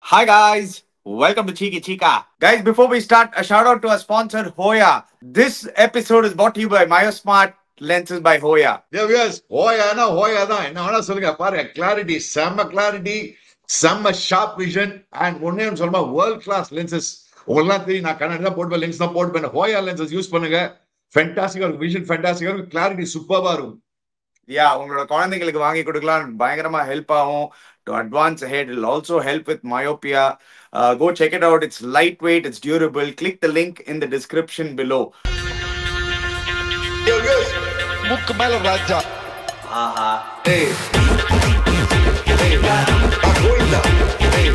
Hi guys, welcome to Cheeky Chica. Guys, before we start, a shout out to our sponsor Hoya. This episode is brought to you by MyoSmart Lenses by Hoya. Yes, Hoya தான் என்ன வேணா சொல்லுங்க பாருங்க clarity செம்ம clarity செம்ம sharp vision and ஒன்னே சொல்லுமா world class lenses உங்களெல்லாம் தெரியும் நான் கண்ணாடி தான் போட்டுப்பேன் லென்ஸ் தான் போட்டுப்பேன் ஹோயா லென்சஸ் யூஸ் பண்ணுங்க ஃபென்டாஸ்டிக்கா இருக்கும் விஷன் ஃபென்டாஸ்டிக்கா இருக்கும் கிளாரிட்டி சூப்பரா இருக்கும் உங்களோட குழந்தைங்களுக்கு வாங்கி கொடுக்கலாம் பயங்கரமா ஹெல்ப் ஆகும் to advance ahead. It'll also help with myopia. Go check it out. It's lightweight, it's durable. Click the link in the description below. முக்கு மேல ராஜா ஆஹா ஏய் ஏய் கோயிந்தா ஏய்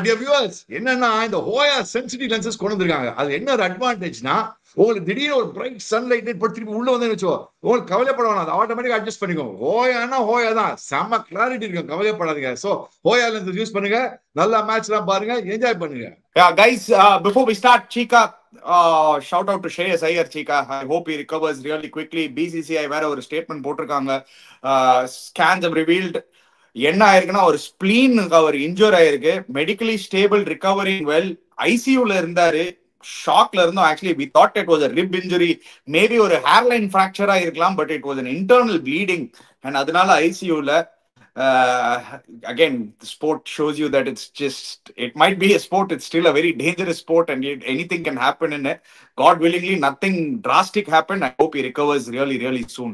டியர் வியூவர்ஸ் என்னன்னா இந்த ஹோயா சென்சிட்டிவ் லென்சஸ் கொண்டு வந்திருக்காங்க. அது என்ன ஒரு அட்வான்டேஜ்னா உங்களுக்கு திடீர்னு ஒரு பிரைட் சன்லைட் போட்டு திருப்பி உள்ள வந்து வச்சோ உங்களுக்கு கவலைப்பட வேணாம், அது ஆட்டோமேட்டிக் அட்ஜஸ்ட் பண்ணிக்கோங்க. ஹோயானா ஹோயா தான், செம்ம கிளாரிட்டி இருக்கும், கவலைப்படாதீங்க. ஸோ ஹோயா லென்சஸ் யூஸ் பண்ணுங்க, நல்லா மேட்ச்லாம் பாருங்க, என்ஜாய் பண்ணுங்க. Yeah, guys, before we start, Chika, shout out to Shreyas Iyer, Chika. I hope he recovers really quickly. BCCI வேற ஒரு ஸ்டேட்மெண்ட் போட்டிருக்காங்க. Scans have revealed என்ன ஆயிருக்குன்னா ஒரு ஸ்பிளீனுக்கு அவர் இன்ஜூர் ஆயிருக்கு. Medically stable, recovering well. ஐசியூல இருந்தாரு, ஷாக்ல இருந்தோம். Actually we thought it was a rib injury, maybe ஒரு ஹேர்லைன் ஃபிராக்சரா இருக்கலாம், but it was an internal bleeding and அதனால ஐசியூல. Again, the sport shows you that it might be a sport, it's still a very dangerous sport and anything can happen in it. God willingly, nothing drastic happened. I hope he recovers really, really soon.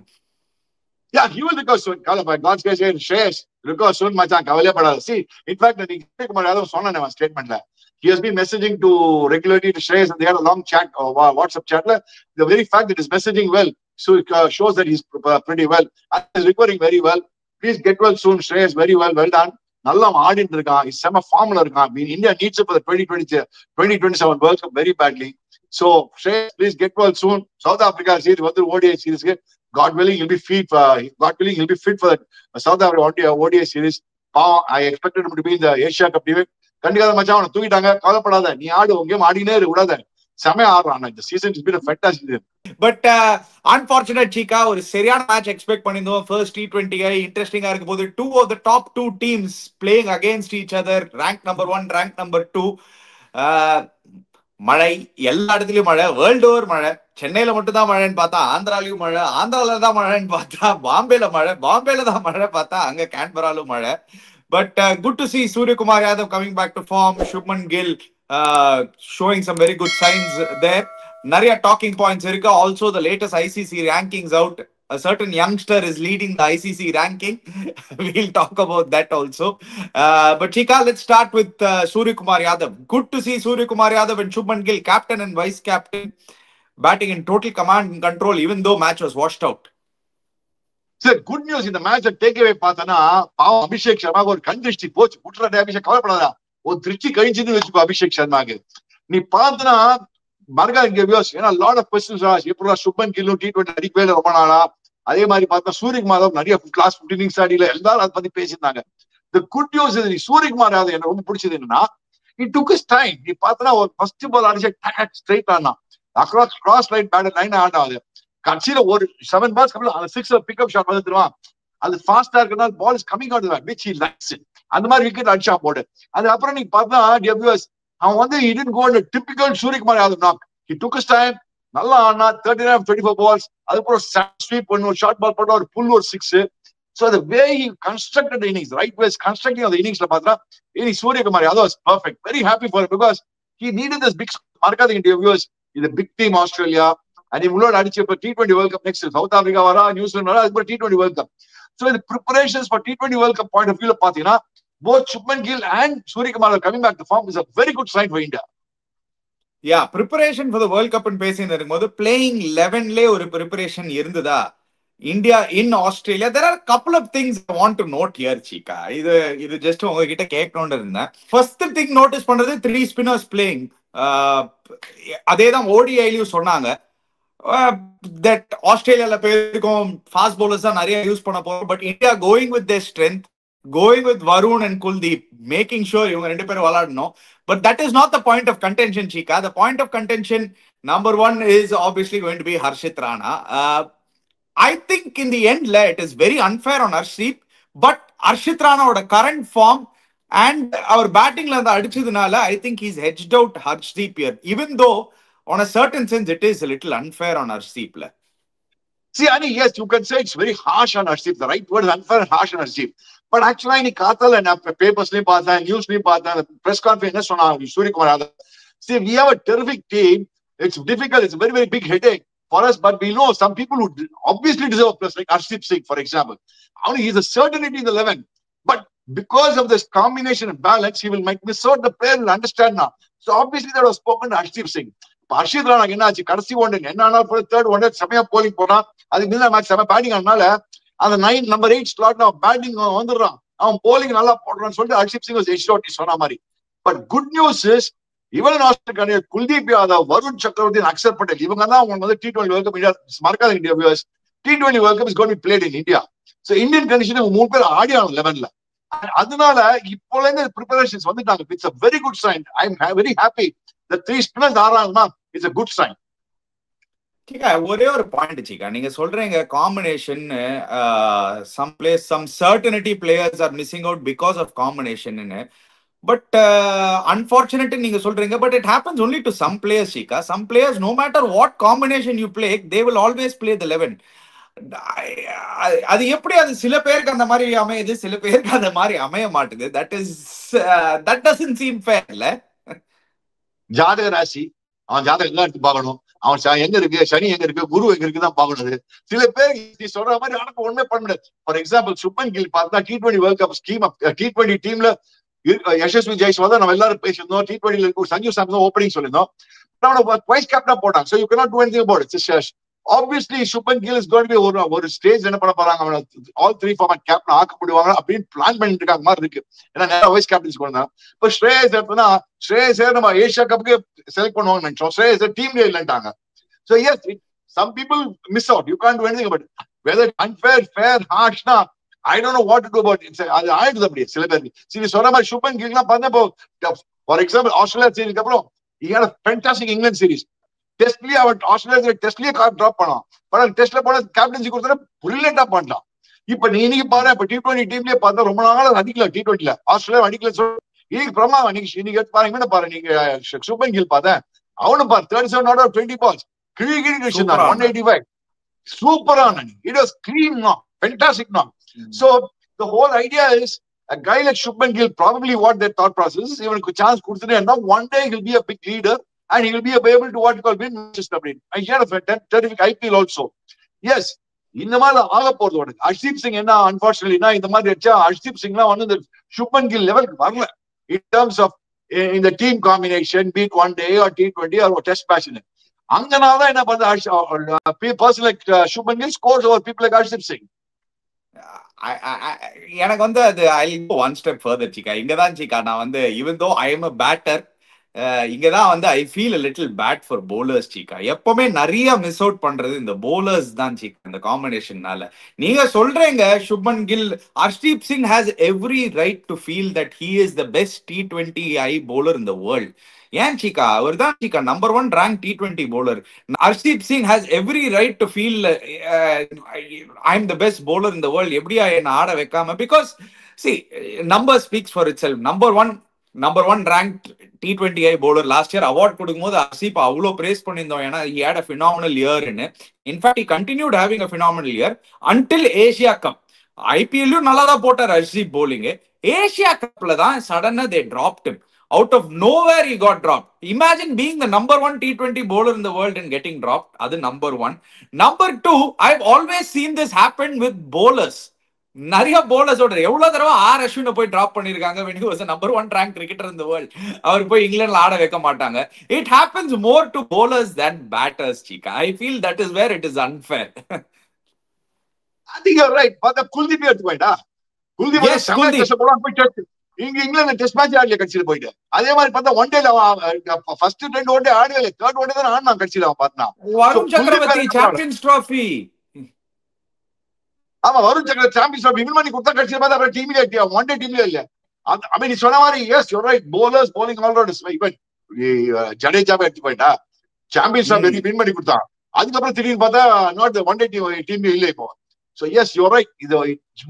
Yeah, he will recover soon. By God's grace, Shreyas recover soon, மச்சான் கவலைப்படாத. See, in fact, நீங்க யாரோ சொன்ன ஸ்டேட்மெண்ட்ல he has been messaging to regularly to Shreyas and they had a long chat or WhatsApp chat. The very fact that he's messaging well, so it shows that he's pretty well and he's recovering very well. Please get well soon, Shreyas. Very well done. நல்லா ஆடிட்டு இருக்கான், செம ஃபார்ம்ல இருக்கான். India needs it for the 2027 World Cup very badly. So Shreyas, please get well soon. South Africa series வந்து ODI series God willing he'll be fit for that South Africa ODI series. I expected him to be in the Asia Cup team. கண்டிக்காத மச்சான், அவனை தூக்கிட்டாங்க, கவலைப்படாத, நீ ஆடு, உங்க ஆடினே விடாத, செமையா ஆடுறான். இந்த season is been a fantastic season. But unfortunate சீக்கா, ஒரு சரியான மேட்ச் எக்ஸ்பெக்ட் பண்ணியிருந்தோம். ஃபர்ஸ்ட் T20 இன்ட்ரெஸ்டிங்கா இருக்க போது. Two of the top two teams playing against each other. Rank number 1, rank number 2. மழை, எல்லா இடத்துலயும் மழை, வேர்ல்டு ஓவர் மழை. சென்னையில மட்டும் தான் மழைன்னு பார்த்தா ஆந்திராலையும் மழை, ஆந்திரால தான் மழைன்னு பார்த்தா பாம்பேல மழை, பாம்பேல தான் மழை பார்த்தா அங்க கேன்பராலும் மழை. But good to see Suryakumar Yadav coming back to form. Shubman Gill showing some very good signs there. நிறைய டாக்கிங் பாயிண்ட்ஸ் இருக்கு. Also the latest ICC rankings out. A certain youngster is leading the ICC ranking. We'll talk about that also. But Chika, let's start with Suryakumar Yadav. Good to see Suryakumar Yadav and Shubman Gill, captain and vice captain, batting in total command and control, even though match was washed out. Sir, good news. இந்த மேட்ச take away பார்த்தனா பாவம் அபிஷேக் சர்மாக்கு ஒரு கண் திருஷ்டி போச்சு. குற்றா அபிஷேக் கவலைப்படாதா, ஒரு திருச்சி கழிச்சுன்னு வச்சுக்கோ அபிஷேக் சர்மாக்கு. நீ பார்த்தனா மர்கா இங்க வியூஸ், ஏன்னா லாட் ஆஃப் கொஸ்டின்ஸ் எப்படா சுப்மன் கில்லும் T20 அடிக்கவே ரொம்ப நாளா. அதே மாதிரி பார்த்தா சூரியகுமார் யாதவ் நிறைய கிளாஸ் 15 இன்னிங்ஸ் அடியில எல்லாரும் அதை பத்தி பேசியிருந்தாங்க. இந்த குட் நியூஸ் இது, சூரியகுமார் யாதவ் எனக்கு ரொம்ப பிடிச்சது என்னன்னா he took his time. நீ பார்த்தனா ஒரு ஃபர்ஸ்ட் பால் அடிச்சு ஸ்ட்ரைட் ஆனா across cross line bat line ஆடாது. கட்சியில ஒரு 7 பால்ஸ் அந்த 6 பிக்அப் ஷாட் வந்து தருவான். அது ஃபாஸ்டா இருக்கனால ball is coming out of which he likes. அந்த மாதிரி விக்கெட் அடிச்சா போடு. அதுக்கப்புறம் நீ பார்த்தா டிஎஸ் அவன் வந்து he didn't go in a typical Suryakumar Yadav knock. He took his time. நல்லா ஆனா 39-24 balls. அதுக்கப்புறம் ஸ்வீப் பண்ணி ஒரு ஷார்ட் பால் போட்டு ஒரு புல் ஒரு 6. So the way he constructed the innings, right way constructing of the innings, Suryakumar Yadav was perfect. Very happy for him because he needed this big mark. The interviewers is a big team Australia and he will not for T20 World Cup next year. South Africa vara, New Zealand vara, but T20 World Cup. So in the preparations for T20 World Cup point of view, both Shubman Gill and Suryakumar are coming back to form is a very good sign for India. Yeah, preparation for the World Cup and பேசிட்டு இருக்கும்போது playing 11ல ஒரு preparation இருந்ததா India in Australia? There are a couple of things I want to note here, Chika. இது just உங்ககிட்ட கேட்கணும்னு இருந்தேன். First thing notice பண்றது 3 spinners playing. அதேதான் ஓடிஐலயும் சொன்னாங்க. That ஆஸ்திரேலியால பேருக்கும் ஃபாஸ்ட் பவுலர்ஸ் தான் நிறைய யூஸ் பண்ண போறோம். But India going with their strength, going with Varun and Kuldeep, making sure இவங்க ரெண்டு பேரும் விளையாடணும். But that is not the point of contention, Chika. The point of contention, number one, is obviously going to be Harshit Rana. I think in the end, it is very unfair on Arshdeep, but Arshit Rana's current form and our batting I think he's hedged out Arshdeep here, even though on a certain sense it is a little unfair on Arshdeep. See, Ani, yes, you can say it's very harsh on Arshdeep. The right word is unfair and harsh on Arshdeep. But actually, in Katal and papers, news, press conference, see, we have a terrific team. It's difficult. It's a very, very big headache for us. But we know some people who obviously deserve a plus, like Arshdeep Singh, for example. Only he's a certainty in the 11. But because of this combination and balance, he will miss out the player will understand now. So obviously, that was spoken to Arshdeep Singh. Arshit Rana என்னாச்சு கடைசி one என்ன third one செமையா polling போனா அதுக்கு முன்னாடி match செம batting ஆனால அந்த 9 நம்பர் 8 ஸ்லாட் பேட்டிங் வந்துடுறான் அவன் போலிங் நல்லா போடுறான்னு சொல்லிட்டு ஹர்ஷிப் சிங் எச் சொன்ன மாதிரி. பட் குட் நியூஸ் இஸ் இவன் ஆஸ்திரேலியா குல்தீப் யாதவ் வருண் சக்கரவர்த்தி அக்ஷர் பட்டேல் இவங்க தான் அவங்க வந்து T20 வேர்ல்ட் கப் இந்தியா மறக்காத India viewers T20 world cup is going to be played in India. So Indian condition 3 பேர் ஆடி ஆன 11ல. அதனால இப்போல இருந்து ப்ரிப்பரேஷன்ஸ் வந்துட்டாங்க. It's a very good sign. I am very happy that 3 spinners ஆறாங்கன்னா it's a good sign. சீக்கா ஒரே ஒரு point சீக்கா நீங்க சொல்றீங்க combination some certainty players are missing out because of combination but unfortunately நீங்க சொல்றீங்க but it happens only to some players சீக்கா. Some players no matter what combination you play they will always play the 11. அது எப்படி அது சில பேருக்கு அந்த மாதிரி அமையுது சில பேருக்கு அந்த மாதிரி அமைய மாட்டுது. that doesn't seem fair இல்ல. ஜாதக ராசி அவன் ஜாதகம் எல்லாம் எடுத்து பார்க்கணும். அவன் எங்க இருக்கு சனி எங்க இருக்கு குரு எங்க இருக்குதான் பார்க்கணும். சில பேர் நீ சொல்ற மாதிரி ஆனா ஒண்ணுமே பண்ண முடியாது. ஃபார் எக்ஸாம்பிள் சுப்மன் கில் பார்த்தா T20 world cup scheme T20 டீம்ல யசஸ்வி ஜெய்ஸ்வால் நம்ம எல்லாரும் பேசியிருந்தோம். T20 சஞ்சு சாம்சன் ஓப்பனிங் சொல்லியிருந்தோம். வைஸ் கேப்டனா போட்டாங்க. So you cannot do anything about it. Obviously Shubman Gill is going to be ஒரு ஸ்டேஜ் என்ன பண்ண போறாங்க ஆல் 3 ஃபார்மேட் கேப்டன் ஆக்க முடிவாங்க அப்படின்னு பிளான் பண்ணிட்டு இருக்காங்க மாதிரி இருக்கு. ஏன்னா நேரா வைஸ் கேப்டன்ஸ் கொண்டு வந்தாங்க. இப்ப ஸ்ரேயஸ் நம்ம ஏஷியா கப்புக்கு செலக்ட் பண்ணுவாங்கன்னு நினைச்சோம். ஸ்ரேயஸ் டீம்லயே இல்லைன்ட்டாங்க. So yes, some people miss out. You can't do anything about it. Whether unfair, fair, harsh, I don't know what to do about it. அது ஆயிடுது அப்படியே சில பேருக்கு. சரி சொன்ன மாதிரி Shubman Gill எல்லாம் பார்த்தா ஃபார் எக்ஸாம்பிள் ஆஸ்திரேலியா சீரிஸ்க்கு அப்புறம் he had a fantastic England series. டெஸ்ட்லயே அவன் ஆஸ்திரேலியா டெஸ்ட்லயே டிராப் பண்ணான். பட் டெஸ்ட்ல போன கேப்டன்சி கொடுத்தா பிரில்லியண்டா பண்ணலாம். இப்ப நீ இன்னைக்கு பாரு இப்ப T20 டீம்லயே பார்த்தா ரொம்ப நாள் அடிக்கல T20ல ஆஸ்திரேலியா அடிக்கல. இன்னைக்கு பிரமா இன்னைக்கு பாருங்க பாரு நீங்க சுப்மன் கில் பார்த்தேன் அவனு பாரு 37 out of 20 balls கிழி 185 சூப்பரா. It was clean knock, fantastic knock. So the whole idea is a guy like Shubman Gill probably what their thought process is இவனுக்கு சான்ஸ் கொடுத்துட்டே one day he'll be a big leader and he will be able to what you call win matches. I had a terrific IPL also. Yes, இந்த மாதிரி ஆக போறது உனக்கு. ஹர்ஷீப் சிங் என்ன அன்பார்ச்சுனேட்லினா இந்த மாதிரி வச்சா ஹர்ஷீப் சிங்லாம் வந்து இந்த Shubman Gill லெவலுக்கு வரல in terms of in the team combination be it one day or T20 or test match. அங்கனால என்ன பண்ண person like Shubman Gill scores over people like Harshdeep Singh. எனக்கு வந்து அது I'll go one step further சீக்கா. இங்கதான் சீக்கா நான் வந்து even though I am a batter இங்கதான் வந்து I feel a little bad for bowlers சீக்கா. எப்பவுமே நிறைய மிஸ் அவுட் பண்றது இந்த bowlers தான் சீக்கா இந்த காம்பினேஷன்னால. நீங்க சொல்றீங்க Shubman Gill, Harshdeep Singh has every right to feel that he is the best T20I bowler in the world. ஏன் சீக்கா அவர் தான் சீக்கா number 1 rank T20 bowler. Harshdeep Singh has every right to feel I am the best bowler in the world. எப்படியா என்ன ஆட வைக்காம because see number speaks for itself. number 1 ranked T20I bowler last year award கொடுக்கும்போது ஹர்ஷீப் அவ்வளோ brace பண்ணியிருந்தோம். ஏன்னா he had a phenomenal year in fact he continued having a phenomenal year until Asia Cup. IPL நல்லா தான் போட்டார் Arshdeep bowling. Asia Cupல தான் suddenly they dropped him. Out of nowhere he got dropped. Imagine being the number 1 T20 bowler in the world and getting dropped. That's number 1. Number 2, I've always seen this happen with bowlers. நிறைய bowlers எவ்வளவு தடவை அஸ்வினை போய் drop பண்ணிருக்காங்க when he was the number 1 ranked cricketer in the world. அவர் போய் இங்கிலாந்துல ஆட வைக்க மாட்டாங்க. It happens more to bowlers than batters, Chika. I feel that is where it is unfair. I think you're right. But the Kuldeep எடுத்துக்கோடா. Kuldeep போய் இங்க England test match ஆடல கட்சியில போயிட்டு அதே மாதிரி பார்த்தா ஒன் டேல ஃபர்ஸ்ட் 2 ஒன் டே ஆடல தேர்ட் ஒன் டே தான் ஆடினான் கட்சியில அவன் பார்த்தா வருண் சக்கரவர்த்தி சாம்பியன்ஸ் ட்ராஃபி. ஆமா வருண் சக்கரவர்த்தி சாம்பியன்ஸ் ட்ராஃபி வின் பண்ணி கொடுத்தா கட்சியில பார்த்தா அப்புறம் டீம்ல ஒன் டே டீம்ல இல்ல. ஐ மீன் நீ சொன்ன மாதிரி yes you right bowlers bowling all round இவன் ஜடேஜாவை எடுத்து போயிட்டா சாம்பியன்ஸ் ட்ராஃபி வின் பண்ணி கொடுத்தான். அதுக்கப்புறம் திடீர்னு பார்த்தா நாட் ஒன் டே டீம் இல்லை இப்போ. ஸோ எஸ் யூ ரைட், இது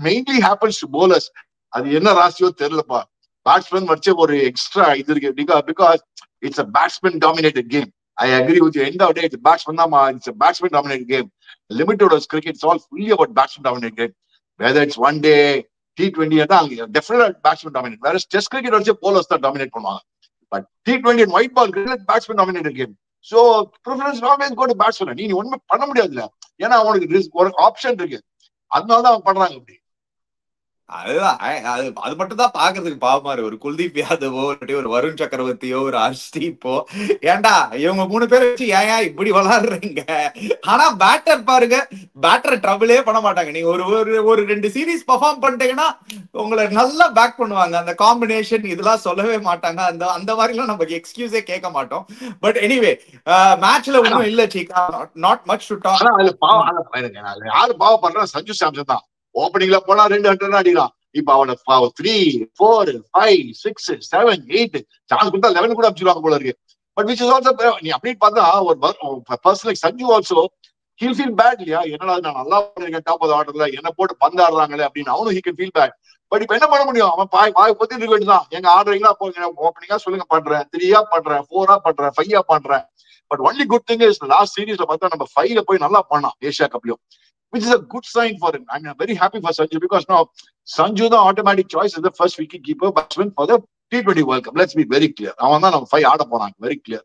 மெயின்லி ஹேப்பன்ஸ் டு bowlers. அது என்ன ராசியோ தெரியலப்பா. பேட்ஸ்மேன் வச்ச ஒரு எக்ஸ்ட்ரா இது இருக்கு, because it's a batsman dominated game. I agree with you. End of the day, it's a batsman dominated game. Limited overs cricket, it's all fully about batsman dominated game. Whether it's one day, T20, definitely batsman dominated. Whereas Test cricket also bowlers that dominate பண்ணுவாங்க. But T20 and white ball cricket, batsman dominated game. So preference always go to batsman. நீ ஒண்ணுமே பண்ண முடியாதுல, ஏன்னா அவனுக்கு ஒரு option இருக்கு, அதனாலதான் அவங்க பண்றாங்க அப்படி. அதுதான் அது மட்டும் தான் பாக்குறதுக்கு பாவமா இருக்கு. ஒரு குல்தீப் யாதவோ ஒரு வருண் சக்கரவர்த்தியோ ஒரு ஹர்ஷ்தீப்போ, ஏன்டா இவங்க 3 பேரை வச்சு ஏன் இப்படி விளாடுறீங்க? ஆனா பேட்டர் பாருங்க, பேட்டர் ட்ரபிளே பண்ண மாட்டாங்க. நீங்க ஒரு 2 சீரீஸ் பெர்ஃபார்ம் பண்ணிட்டீங்கன்னா உங்களை நல்லா பேக் பண்ணுவாங்க. அந்த காம்பினேஷன் இதெல்லாம் சொல்லவே மாட்டாங்க. அந்த மாதிரி எல்லாம் நமக்கு எக்ஸ்கியூஸே கேட்க மாட்டோம். பட் எனிவே மேட்ச்ல ஒன்றும் இல்ல சீக்கா, நாட் மச் டு டாக். யாரு பாவப்படுறா? சஞ்சு சாம்சன் தான். ஓப்பனிங்ல போனா 200 அடிக்கலாம். இப்ப அவனை 3, 4, 5, 6, 7, 8 சான்ஸ் கொடுத்தா 11 கூட அடிச்சிருவாங்க போல இருக்கு. பட் விச் இஸ் ஆல்சோ, நீ அப்படின்னு பார்த்தா ஒரு person like Sanju also he'll feel bad இல்லையா? என்னடா நான் நல்லா பண்ணிருக்கேன் டாப் ஆஃப் ஆர்டர்ல, என்ன போட்டு பந்தாடுறாங்களே அப்படின்னு அவனும் he can feel bad. But இப்ப என்ன பண்ண முடியும்? அவன் வாய் பத்தி இருக்க வேண்டியதான். எங்க ஆடுறீங்களா போங்க, ஓப்பனிங்கா சொல்லுங்க, பண்றேன் 3 பண்றேன், 4 பண்றேன், 5 பண்றேன். But only good thing is last சீரீஸ்ல பார்த்தா நம்ம 5 போய் நல்லா பண்ணோம் ஏஷியா கப்லயும், which is a good sign for him. I'm very happy for Sanju, because now Sanju the automatic choice is the first wicket keeper batsman for the T20 World Cup. Let's be very clear. அவன் தான் நம்ம 5 ஆட போனாங்க, very clear.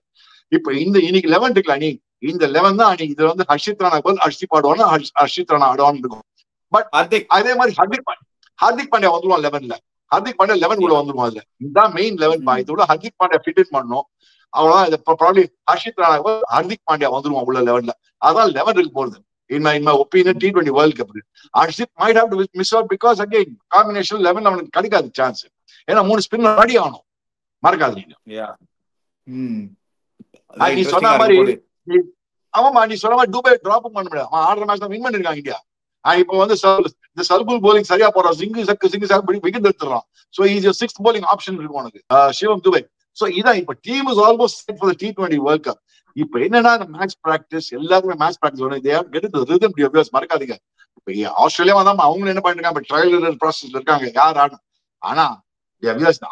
இப்ப இன்னைக்கு 11 இருக்குல்ல அணி, இந்த 11 தான் அன்னைக்கு இதுல வந்து ஹர்ஷித் ராணா போல் ஹர்ஷித் ஆடுவானா, ஹர்ஷித் ராணா ஆடுவான்னு இருக்கும். பட் அதே மாதிரி ஹர்திக் பாண்டியா வந்துருவான் 11ல. ஹர்திக் பாண்டியா 11 கூட வந்துருவான். அதுல இதுதான் மெயின் 11 இதோட ஹர்திக் பாண்டியா ஃபிட் இன் பண்ணணும். அவ்வளவுதான். ப்ராபப்லி ஹர்ஷித் ராணா போல் ஹர்திக் பாண்டியா வந்துருவான் உள்ள 11ல. அதான் 11 இருக்கு போறது. In my opinion, T20 World Cup. Harshit might have to miss out because again, combination 11 அவனுக்கு கிடைக்காத சான்ஸ். ஏன்னா 3 ஸ்பின்னர் ரெடி ஆகணும், மறக்காது நீங்க. நீ சொன்ன மாதிரி ஆமா, நீ சொன்ன மாதிரி டூபே டிராப் பண்ண முடியாது. அவன் ஆடுற மேட்ச் தான் வின் பண்ணிருக்காங்க இந்தியா. இப்ப வந்து இந்த சர்குல் போலிங் சரியா போறான், சிங்கு விக்கெட் எடுத்துறான். So is 6th bowling option இருக்கு உனக்கு, சிவம் துபே. சோ இதான் இப்ப team is almost set for the T20 World Cup. இப்ப என்னன்னா மேட்ச் பிராக்டிஸ், எல்லாருமே மேட்ச் பிராக்டிஸ் வேணும். They have get the rhythm to your, மறக்காதீங்க. இப்ப ஆஸ்திரேலியா வந்தா அவங்க என்ன பண்ணிருக்காங்க, இப்ப ட்ரையல் ப்ராசஸ்ல இருக்காங்க யார் ஆடணும். ஆனா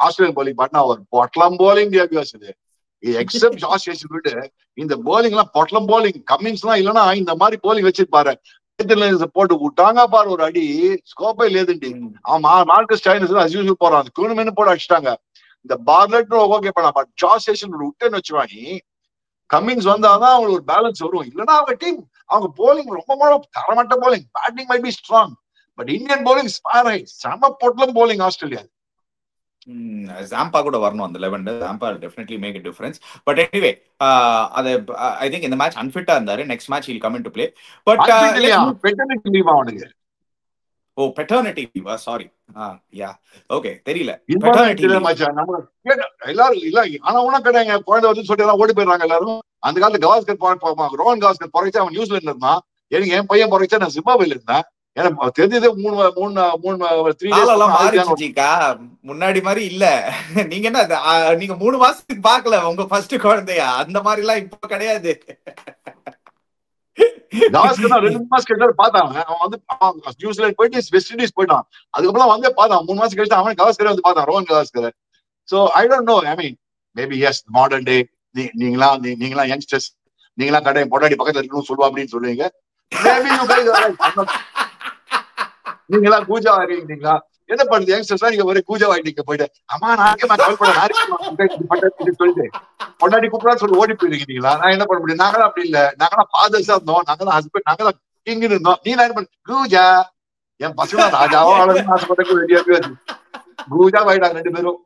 ஆஸ்திரேலியன் போலிங் பாட்டினா ஒரு பொட்லம் போலிங் இது எக்ஸப்ட் ஜாஸ் விட்டு இந்த போலிங் எல்லாம் பொட்லம் போலிங். கம்மின்ஸ் எல்லாம் இல்லைன்னா இந்த மாதிரி போலிங் வச்சிருப்பாரு, போட்டு விட்டாங்க பாரு ஒரு அடி, ஸ்கோப்பே லேதுண்டி. அவன் மார்க்கஸ் ஸ்டைனஸ் அஸ் யூசுவல் போறான், குணுமென்னு போட்டு அடிச்சிட்டாங்க. இந்த பார்லெட் ஓகே பண்ணா, பட் ஜாஸ் விட்டேன்னு வச்சுவானி கம்மிங்ஸ் வந்தாதான் அவங்களுக்கு ஒரு பேலன்ஸ் வரும். இல்லைன்னா அவங்க டீம் அவங்க போலிங் ரொம்ப தரமட்ட bowling. Batting might be strong, but Indian bowling செம பொட்லம் போலிங் ஆஸ்திரேலியா. ஜாம்பா கூட வரணும் அந்த 11. Zampa definitely make a difference. But anyway அது ஐ திங்க் இந்த மேட்ச் அன்ஃபிட்டா இருந்தாரு. Next match he'll come into play. But paternity leave அவனுக்கு. Oh paternity leave, sorry. Yeah okay, தெரியல. எல்லாரும் இல்ல, ஆனா உனக்கு கிடையாங்க குழந்தை வந்து சொல்லிட்டு எல்லாம் ஓடி போயிடுறாங்க எல்லாரும். அந்த காலத்துல கவாஸ்கர் ரோஹன் கவாஸ்கர் பிறகு அவன் நியூசிலாந்துல இருந்தான். எனக்கு என் பையன் பிறகு நான் ஜிம்பாப்வேல இருந்தேன். எனக்கு தெரிஞ்சதே 3 முன்னாடி மாதிரி இல்ல. நீங்க என்ன நீங்க 3 மாசத்துக்கு பாக்கல உங்க ஃபர்ஸ்ட் குழந்தையா? அந்த மாதிரி எல்லாம் இப்ப கிடையாது. கவாஸ்கர் 2 மாசம் கழிச்சு பார்த்தாங்க. அவன் வந்து நியூசிலாந்து போயிட்டு வெஸ்ட் இண்டீஸ் போயிட்டான். அதுக்கப்புறம் வந்து பார்த்தான் 3 மாசம் கழிச்சு அவன் கவாஸ்கரை வந்து பார்த்தான், Rohan Gavaskar. So I don't know, I mean maybe yes, modern day நீங்களா யங்ஸ்டர்ஸ், நீங்களா கடை பொட்டாடி பக்கத்துல இருக்கணும்னு சொல்லுவா அப்படின்னு சொல்லுவீங்க. Maybe you guys are right. நீங்களா கூஜா ஆகிறீங்களா? என்ன பண்ணுது யங்ஸ்டர்ஸ், நீங்க ஒரே கூஜா ஆயிட்டீங்க போயிட்டு. அம்மா நான் சொல்லிட்டு பொண்டாடி கூப்பிடா சொல்லி ஓடி போயிருக்கீங்களா? நான் என்ன பண்ண முடியும்? நாங்களாம் அப்படி இல்ல, நாங்களாம் ஃபாதர்ஸா இருந்தோம், நாங்களாம் ஹஸ்பண்ட், நாங்களாம் கிங்னு இருந்தோம். நீ என்ன பண்ண கூஜா? என் பசங்க ராஜாவோ ஆளுன்னு ஆசைப்பட்ட ரெடியா கூஜா ஆயிட்டாங்க 2 பேரும்.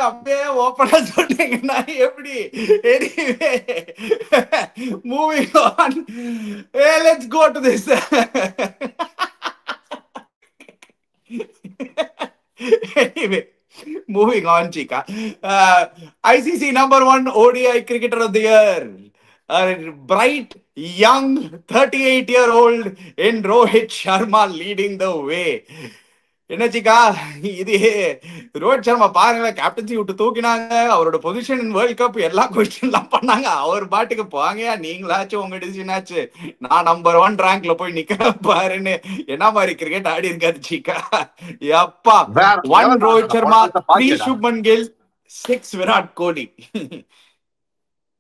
அப்படியே ஓப்பனா சொன்னீங்கன்னா எப்படி? Anyway moving on, let's go to this. Anyway, moving on, Chika. ICC number 1 ODI cricketer of the year, a bright young 38-year-old in Rohit Sharma leading the way. என்ன சிக்கா இது ரோஹித் சர்மா பாருங்க கேப்டன்சி விட்டு தூக்கினாங்க, அவரோட பொசிஷன் வேர்ல்ட் கப் எல்லா question எல்லாம் பண்ணாங்க. அவர் பாட்டுக்கு போங்கயா, நீங்களாச்சும் உங்க டிசிஷன் ஆச்சு, நான் நம்பர் 1 ரேங்க்ல போய் நிக்க பாருன்னு என்ன மாதிரி கிரிக்கெட் ஆடி இருக்காரு சிக்கா. எப்பா, 1 ரோஹித் சர்மா, 3 சுப்மன் கில், 6 விராட் கோலி.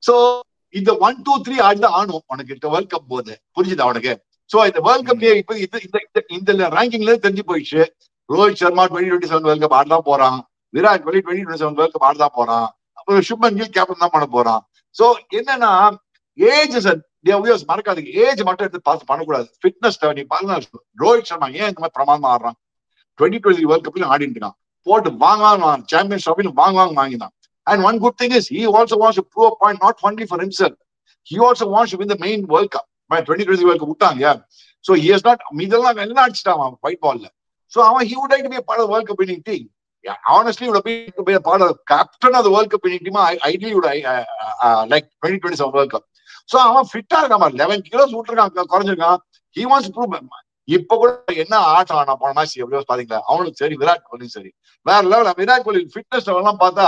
சோ இந்த 1 2 3 ஆடிதான் ஆனும் உனக்கு இந்த வேர்ல்ட் கப் போது, புரிஞ்சுதா உனக்கு? சோ இந்த வேர்ல்ட் கப் இப்ப இந்த ரேங்கிங்ல தெரிஞ்சு போயிடுச்சு. ரோஹித் சர்மா 2027 வேர்ல்ட் கப் ஆடதான் போறான், விராட் கோலி 2027 வேர்ல்ட் கப் ஆடதான் போறான், அப்புறம் சுப்மன் கில் கேப்டன் தான் பண்ண போறான். சோ என்னன்னா ஏஜ் மறக்காதீங்க, ஏஜ் மட்டும் எடுத்து பார்த்து பண்ணக்கூடாது. ஃபிட்னஸ் நீ பாருங்க, ரோஹித் சர்மா ஏன் இந்த மாதிரி பிரமாதமா ஆடுறான்? 2020 வேர்ல்ட் கப்ல ஆடிட்டு இருக்கான், போட்டு வாங்க சாம்பியன்ஸ் ட்ராஃபில வாங்கினான். And one good thing is he also wants to prove a point not only for himself, he also wants to win the main World Cup. By 2020 World Cup விட்டாங்க, so he has not இதெல்லாம் எல்லாம் அடிச்சிட்டான் white பால்ல. So he would like to be a part of the World Cup winning team. Yeah, honestly, would have been a part of the captain of the World Cup winning team. Ideally would like 2027 World Cup. So ஃபிட்டா இருக்கான், 11 kilos விட்டுருக்கான், குறைஞ்சிருக்கான். He wants to prove. இப்ப கூட என்ன ஆட்டம் ஆனா போன match எப்படியோ பாத்தீங்களா, அவனுக்கு சரி விராட் கோலி சரி வேற லெவல். விராட் கோலி ஃபிட்னஸ் எல்லாம் பார்த்தா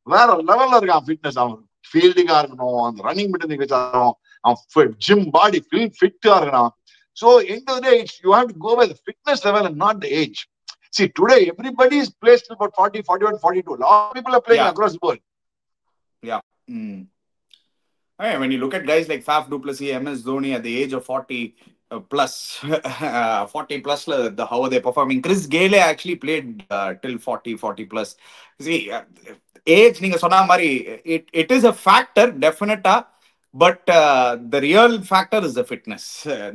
வேற லெவல்ல இருக்கான். ஃபிட்னஸ் அவன் ஃபீல்டிங்கா இருக்கணும், அந்த ரன்னிங் மட்டும் வச்சாலும் அவன் ஜிம் பாடி ஃபிட்டா இருக்கணும். So end of the day, you have to go by the fitness level and not the age. See, today everybody is placed about 40, 41, 42. A lot of people are playing across the board. Yeah. Hey, when you look at guys like Faf du Plessis, MS Dhoni at the age of 40 plus, 40 plus, how are they performing? Chris Gayle actually played till 40 plus. See, age, நீங்க சொன்ன மாதிரி it is a factor, definitely. But the real factor is the fitness.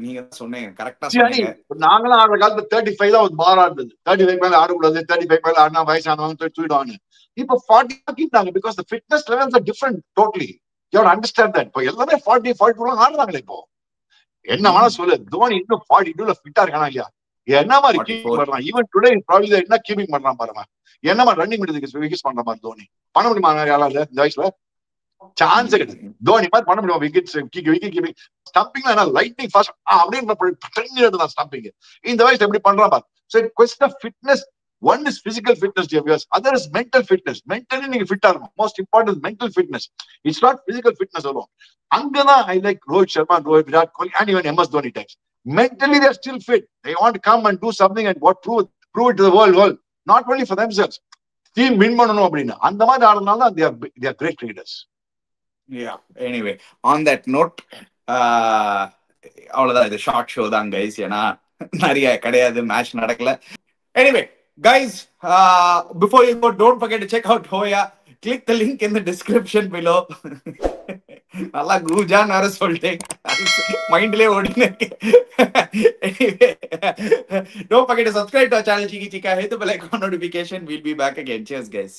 நீங்க சொன்னீங்க, கரெக்டா சொன்னீங்க. நாங்களாம் ஆடுற காலத்துல 35 தான் ஒரு பாரா இருந்தது. 35 மேல ஆடக்கூடாது, 35 மேல ஆடினா வயசானவங்க தூக்கிடுவாங்க. இப்போ 40 ஆக்கிட்டாங்க, because the fitness levels are different totally. You have to understand that. இப்போ எல்லாமே 40, 42 ஆடுறாங்களே. இப்போ என்ன வேணா சொல்லு, தோனி இன்னும் 42ல ஃபிட்டா இருக்கானா இல்லையா? என்ன மாதிரி கீப்பிங் பண்றான்? ஈவன் டுடே ப்ராபபிலி என்ன கீப்பிங் பண்றான் பாருங்க, என்ன மாதிரி ரன்னிங் விக்கெட்ஸ் பண்ற மாதிரி தோனி பண்ண முடியுமா யாரால இந்த வயசுல? சான்ஸ் கிடையாது. தோனி மாதிரி பண்ண முடியுமா விக்கெட்ஸ் விக்கெட் கீப்பிங்? ஸ்டம்பிங்ல என்ன லைட்னிங் ஃபாஸ்ட் அப்படின்னு ஸ்டம்பிங் இந்த வயசுல எப்படி பண்றான் பாரு. So it question of fitness. One is physical fitness, other is mental fitness. Mentally நீங்க ஃபிட்டா இருக்கணும். Most important is mental fitness. It's not physical fitness alone. அங்கதான் I like Rohit Sharma, Virat Kohli and even MS Dhoni types. Mentally they are still fit. They want to come and do something and prove it to the world, not only for themselves. Team win பண்ணனும் அப்படினா அந்த மாதிரி ஆடுறதுனால they are great leaders. Yeah, anyway, on that note, அவ்வளவுதான், இது short show தான் guys, ஏன்னா நிறைய கிடையாது, மேட்ச் நடக்கல. Anyway, guys, before you go, don't forget to check out Hoya. Click the link in the description below. நல்லா கூஜான்னு வேற சொல்லிட்டேன், மைண்ட்லயே ஓடினே. Anyway, don't forget to subscribe to our channel Cheeky Chika, hit the bell icon notification. We'll be back again. Cheers guys.